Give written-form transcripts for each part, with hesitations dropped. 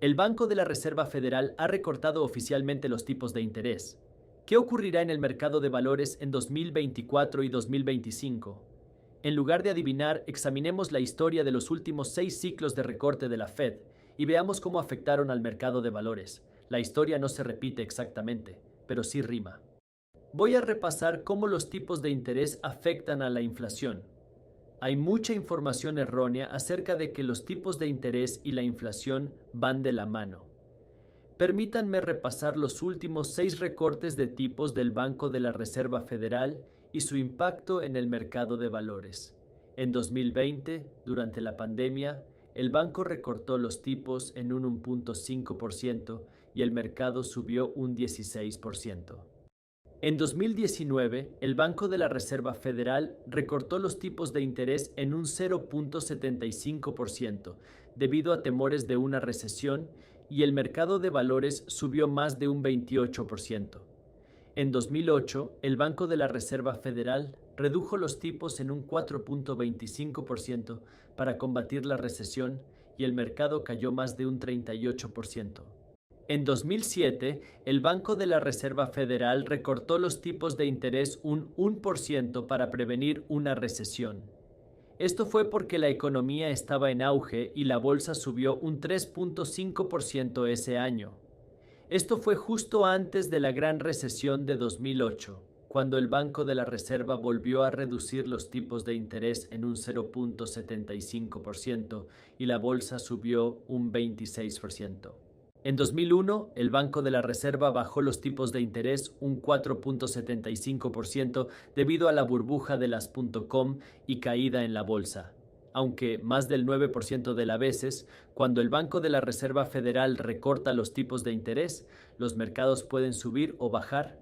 El Banco de la Reserva Federal ha recortado oficialmente los tipos de interés. ¿Qué ocurrirá en el mercado de valores en 2024 y 2025? En lugar de adivinar, examinemos la historia de los últimos 6 ciclos de recorte de la Fed y veamos cómo afectaron al mercado de valores. La historia no se repite exactamente, pero sí rima. Voy a repasar cómo los tipos de interés afectan a la inflación. Hay mucha información errónea acerca de que los tipos de interés y la inflación van de la mano. Permítanme repasar los últimos 6 recortes de tipos del Banco de la Reserva Federal y su impacto en el mercado de valores. En 2020, durante la pandemia, el banco recortó los tipos en un 1.5% y el mercado subió un 16%. En 2019, el Banco de la Reserva Federal recortó los tipos de interés en un 0.75% debido a temores de una recesión y el mercado de valores subió más de un 28%. En 2008, el Banco de la Reserva Federal redujo los tipos en un 4.25% para combatir la recesión y el mercado cayó más de un 38%. En 2007, el Banco de la Reserva Federal recortó los tipos de interés un 1% para prevenir una recesión. Esto fue porque la economía estaba en auge y la bolsa subió un 3.5% ese año. Esto fue justo antes de la gran recesión de 2008, cuando el Banco de la Reserva volvió a reducir los tipos de interés en un 0.75% y la bolsa subió un 26%. En 2001, el Banco de la Reserva bajó los tipos de interés un 4.75% debido a la burbuja de las .com y caída en la bolsa. Aunque más del 9% de las veces, cuando el Banco de la Reserva Federal recorta los tipos de interés, los mercados pueden subir o bajar.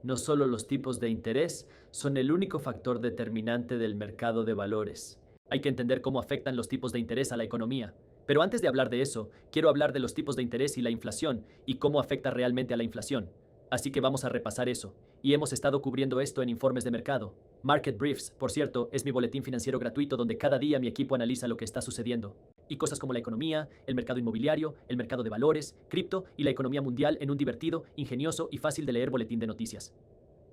No solo los tipos de interés son el único factor determinante del mercado de valores. Hay que entender cómo afectan los tipos de interés a la economía. Pero antes de hablar de eso, quiero hablar de los tipos de interés y la inflación y cómo afecta realmente a la inflación. Así que vamos a repasar eso. Y hemos estado cubriendo esto en informes de mercado. Market Briefs, por cierto, es mi boletín financiero gratuito donde cada día mi equipo analiza lo que está sucediendo. Y cosas como la economía, el mercado inmobiliario, el mercado de valores, cripto y la economía mundial en un divertido, ingenioso y fácil de leer boletín de noticias.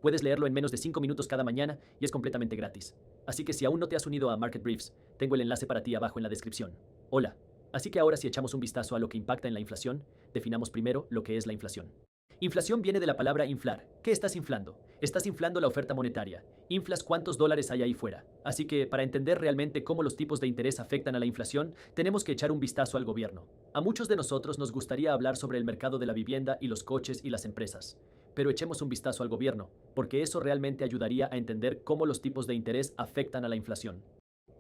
Puedes leerlo en menos de 5 minutos cada mañana y es completamente gratis. Así que si aún no te has unido a Market Briefs, tengo el enlace para ti abajo en la descripción. Hola. Así que ahora si echamos un vistazo a lo que impacta en la inflación, definamos primero lo que es la inflación. Inflación viene de la palabra inflar. ¿Qué estás inflando? Estás inflando la oferta monetaria. Inflas cuántos dólares hay ahí fuera. Así que para entender realmente cómo los tipos de interés afectan a la inflación, tenemos que echar un vistazo al gobierno. A muchos de nosotros nos gustaría hablar sobre el mercado de la vivienda y los coches y las empresas. Pero echemos un vistazo al gobierno, porque eso realmente ayudaría a entender cómo los tipos de interés afectan a la inflación.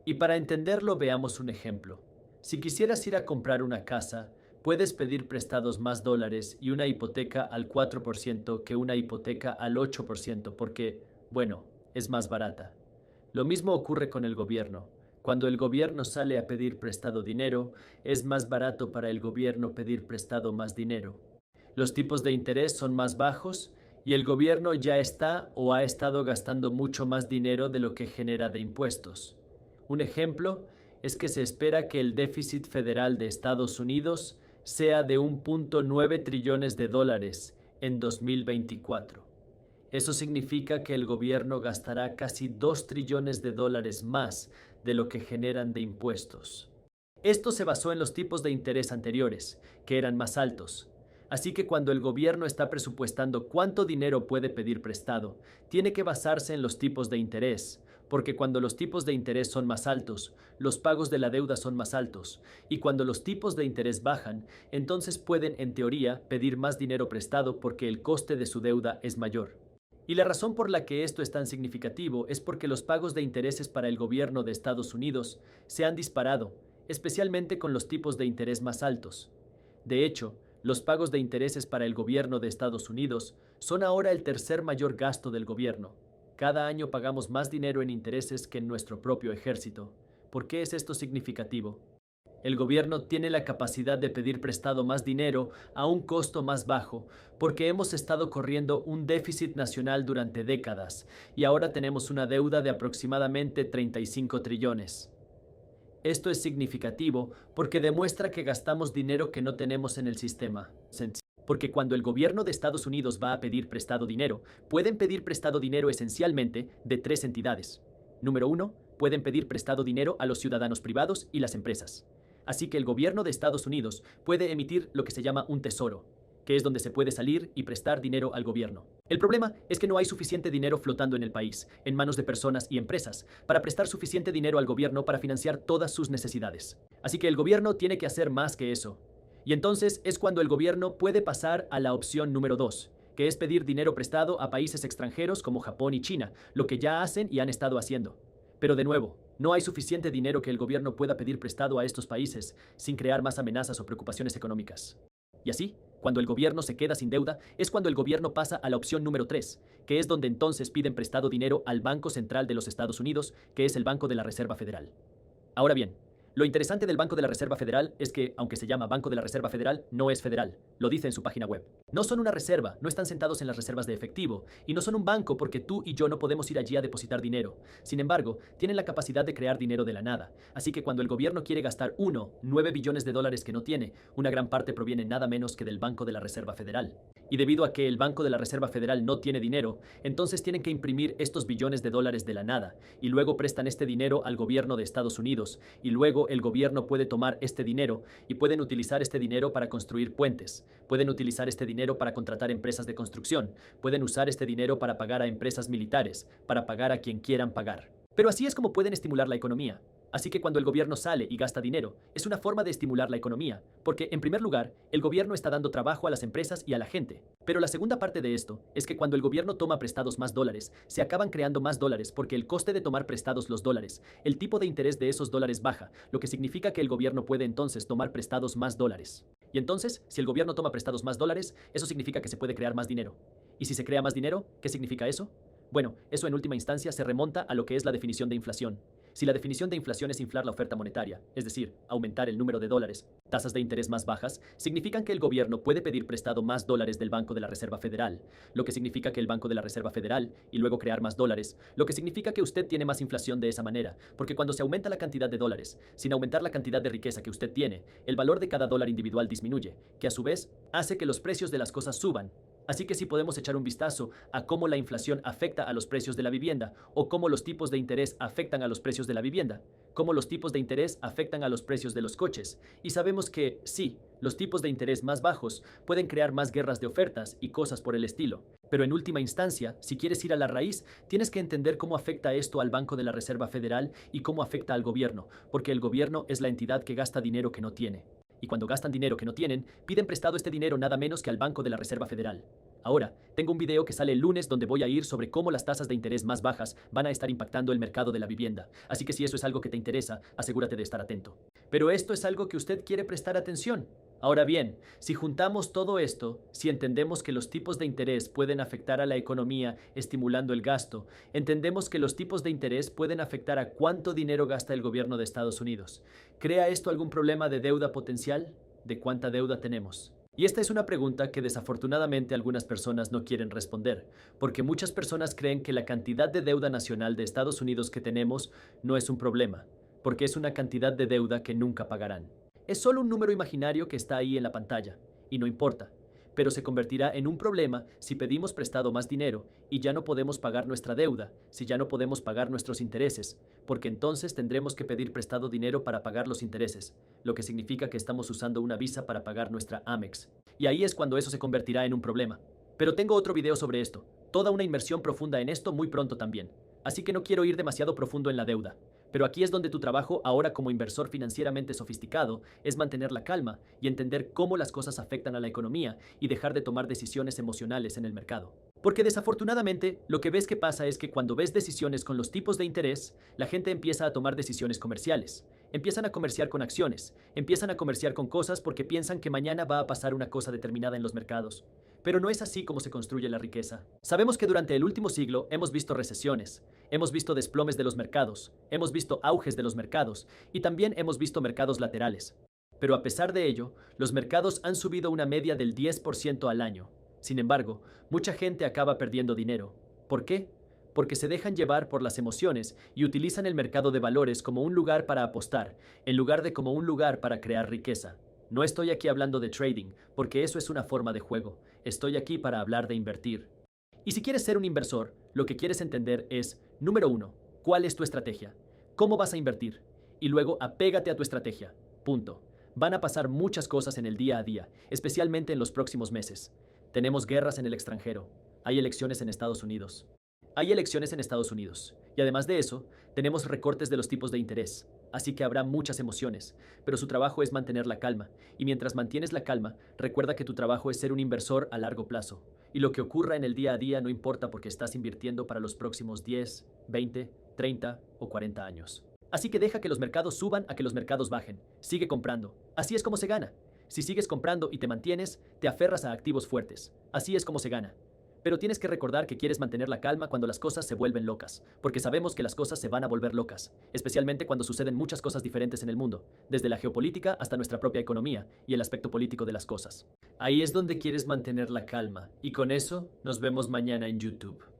Y para entenderlo veamos un ejemplo. Si quisieras ir a comprar una casa, puedes pedir prestados más dólares y una hipoteca al 4% que una hipoteca al 8% porque, bueno, es más barata. Lo mismo ocurre con el gobierno. Cuando el gobierno sale a pedir prestado dinero, es más barato para el gobierno pedir prestado más dinero. Los tipos de interés son más bajos y el gobierno ya está o ha estado gastando mucho más dinero de lo que genera de impuestos. Un ejemplo es que se espera que el déficit federal de Estados Unidos sea de 1.9 trillones de dólares en 2024. Eso significa que el gobierno gastará casi 2 trillones de dólares más de lo que generan de impuestos. Esto se basó en los tipos de interés anteriores, que eran más altos. Así que cuando el gobierno está presupuestando cuánto dinero puede pedir prestado, tiene que basarse en los tipos de interés, porque cuando los tipos de interés son más altos, los pagos de la deuda son más altos, y cuando los tipos de interés bajan, entonces pueden, en teoría, pedir más dinero prestado porque el coste de su deuda es mayor. Y la razón por la que esto es tan significativo es porque los pagos de intereses para el gobierno de Estados Unidos se han disparado, especialmente con los tipos de interés más altos. De hecho, los pagos de intereses para el gobierno de Estados Unidos son ahora el tercer mayor gasto del gobierno. Cada año pagamos más dinero en intereses que en nuestro propio ejército. ¿Por qué es esto significativo? El gobierno tiene la capacidad de pedir prestado más dinero a un costo más bajo, porque hemos estado corriendo un déficit nacional durante décadas y ahora tenemos una deuda de aproximadamente 35 trillones. Esto es significativo porque demuestra que gastamos dinero que no tenemos en el sistema. Porque cuando el gobierno de Estados Unidos va a pedir prestado dinero, pueden pedir prestado dinero esencialmente de tres entidades. Número uno, pueden pedir prestado dinero a los ciudadanos privados y las empresas. Así que el gobierno de Estados Unidos puede emitir lo que se llama un tesoro, que es donde se puede salir y prestar dinero al gobierno. El problema es que no hay suficiente dinero flotando en el país, en manos de personas y empresas, para prestar suficiente dinero al gobierno para financiar todas sus necesidades. Así que el gobierno tiene que hacer más que eso. Y entonces es cuando el gobierno puede pasar a la opción número 2, que es pedir dinero prestado a países extranjeros como Japón y China, lo que ya hacen y han estado haciendo. Pero de nuevo, no hay suficiente dinero que el gobierno pueda pedir prestado a estos países sin crear más amenazas o preocupaciones económicas. Y así, cuando el gobierno se queda sin deuda, es cuando el gobierno pasa a la opción número 3, que es donde entonces piden prestado dinero al Banco Central de los Estados Unidos, que es el Banco de la Reserva Federal. Ahora bien, lo interesante del Banco de la Reserva Federal es que, aunque se llama Banco de la Reserva Federal, no es federal, lo dice en su página web. No son una reserva, no están sentados en las reservas de efectivo, y no son un banco porque tú y yo no podemos ir allí a depositar dinero. Sin embargo, tienen la capacidad de crear dinero de la nada, así que cuando el gobierno quiere gastar 9 billones de dólares que no tiene, una gran parte proviene nada menos que del Banco de la Reserva Federal. Y debido a que el Banco de la Reserva Federal no tiene dinero, entonces tienen que imprimir estos billones de dólares de la nada, y luego prestan este dinero al gobierno de Estados Unidos, y luego el gobierno puede tomar este dinero y pueden utilizar este dinero para construir puentes, pueden utilizar este dinero para contratar empresas de construcción, pueden usar este dinero para pagar a empresas militares, para pagar a quien quieran pagar. Pero así es como pueden estimular la economía. Así que cuando el gobierno sale y gasta dinero, es una forma de estimular la economía, porque en primer lugar, el gobierno está dando trabajo a las empresas y a la gente. Pero la segunda parte de esto es que cuando el gobierno toma prestados más dólares, se acaban creando más dólares porque el coste de tomar prestados los dólares, el tipo de interés de esos dólares baja, lo que significa que el gobierno puede entonces tomar prestados más dólares. Y entonces, si el gobierno toma prestados más dólares, eso significa que se puede crear más dinero. ¿Y si se crea más dinero, qué significa eso? Bueno, eso en última instancia se remonta a lo que es la definición de inflación. Si la definición de inflación es inflar la oferta monetaria, es decir, aumentar el número de dólares, tasas de interés más bajas significan que el gobierno puede pedir prestado más dólares del Banco de la Reserva Federal, lo que significa que el Banco de la Reserva Federal, y luego crear más dólares, lo que significa que usted tiene más inflación de esa manera, porque cuando se aumenta la cantidad de dólares, sin aumentar la cantidad de riqueza que usted tiene, el valor de cada dólar individual disminuye, que a su vez hace que los precios de las cosas suban. Así que si podemos echar un vistazo a cómo la inflación afecta a los precios de la vivienda o cómo los tipos de interés afectan a los precios de la vivienda, cómo los tipos de interés afectan a los precios de los coches. Y sabemos que, sí, los tipos de interés más bajos pueden crear más guerras de ofertas y cosas por el estilo. Pero en última instancia, si quieres ir a la raíz, tienes que entender cómo afecta esto al Banco de la Reserva Federal y cómo afecta al gobierno, porque el gobierno es la entidad que gasta dinero que no tiene. Y cuando gastan dinero que no tienen, piden prestado este dinero nada menos que al Banco de la Reserva Federal. Ahora, tengo un video que sale el lunes donde voy a ir sobre cómo las tasas de interés más bajas van a estar impactando el mercado de la vivienda. Así que si eso es algo que te interesa, asegúrate de estar atento. Pero esto es algo que usted quiere prestar atención. Ahora bien, si juntamos todo esto, si entendemos que los tipos de interés pueden afectar a la economía estimulando el gasto, entendemos que los tipos de interés pueden afectar a cuánto dinero gasta el gobierno de Estados Unidos. ¿Crea esto algún problema de deuda potencial? ¿De cuánta deuda tenemos? Y esta es una pregunta que desafortunadamente algunas personas no quieren responder, porque muchas personas creen que la cantidad de deuda nacional de Estados Unidos que tenemos no es un problema, porque es una cantidad de deuda que nunca pagarán. Es solo un número imaginario que está ahí en la pantalla, y no importa, pero se convertirá en un problema si pedimos prestado más dinero y ya no podemos pagar nuestra deuda, si ya no podemos pagar nuestros intereses, porque entonces tendremos que pedir prestado dinero para pagar los intereses, lo que significa que estamos usando una visa para pagar nuestra Amex. Y ahí es cuando eso se convertirá en un problema. Pero tengo otro video sobre esto, toda una inmersión profunda en esto muy pronto también, así que no quiero ir demasiado profundo en la deuda. Pero aquí es donde tu trabajo ahora como inversor financieramente sofisticado es mantener la calma y entender cómo las cosas afectan a la economía y dejar de tomar decisiones emocionales en el mercado. Porque desafortunadamente lo que ves que pasa es que cuando ves decisiones con los tipos de interés, la gente empieza a tomar decisiones comerciales. Empiezan a comerciar con acciones, empiezan a comerciar con cosas porque piensan que mañana va a pasar una cosa determinada en los mercados. Pero no es así como se construye la riqueza. Sabemos que durante el último siglo hemos visto recesiones, hemos visto desplomes de los mercados, hemos visto auges de los mercados y también hemos visto mercados laterales. Pero a pesar de ello, los mercados han subido una media del 10% al año. Sin embargo, mucha gente acaba perdiendo dinero. ¿Por qué? porque se dejan llevar por las emociones y utilizan el mercado de valores como un lugar para apostar, en lugar de como un lugar para crear riqueza. No estoy aquí hablando de trading, porque eso es una forma de juego. Estoy aquí para hablar de invertir. Y si quieres ser un inversor, lo que quieres entender es, número uno, ¿cuál es tu estrategia? ¿Cómo vas a invertir? Y luego apégate a tu estrategia. Punto. Van a pasar muchas cosas en el día a día, especialmente en los próximos meses. Tenemos guerras en el extranjero. Hay elecciones en Estados Unidos. Y además de eso, tenemos recortes de los tipos de interés. Así que habrá muchas emociones, pero su trabajo es mantener la calma. Y mientras mantienes la calma, recuerda que tu trabajo es ser un inversor a largo plazo. Y lo que ocurra en el día a día no importa porque estás invirtiendo para los próximos 10, 20, 30 o 40 años. Así que deja que los mercados suban a que los mercados bajen. Sigue comprando. Así es como se gana. Si sigues comprando y te mantienes, te aferras a activos fuertes. Así es como se gana. Pero tienes que recordar que quieres mantener la calma cuando las cosas se vuelven locas, porque sabemos que las cosas se van a volver locas, especialmente cuando suceden muchas cosas diferentes en el mundo, desde la geopolítica hasta nuestra propia economía y el aspecto político de las cosas. Ahí es donde quieres mantener la calma, y con eso nos vemos mañana en YouTube.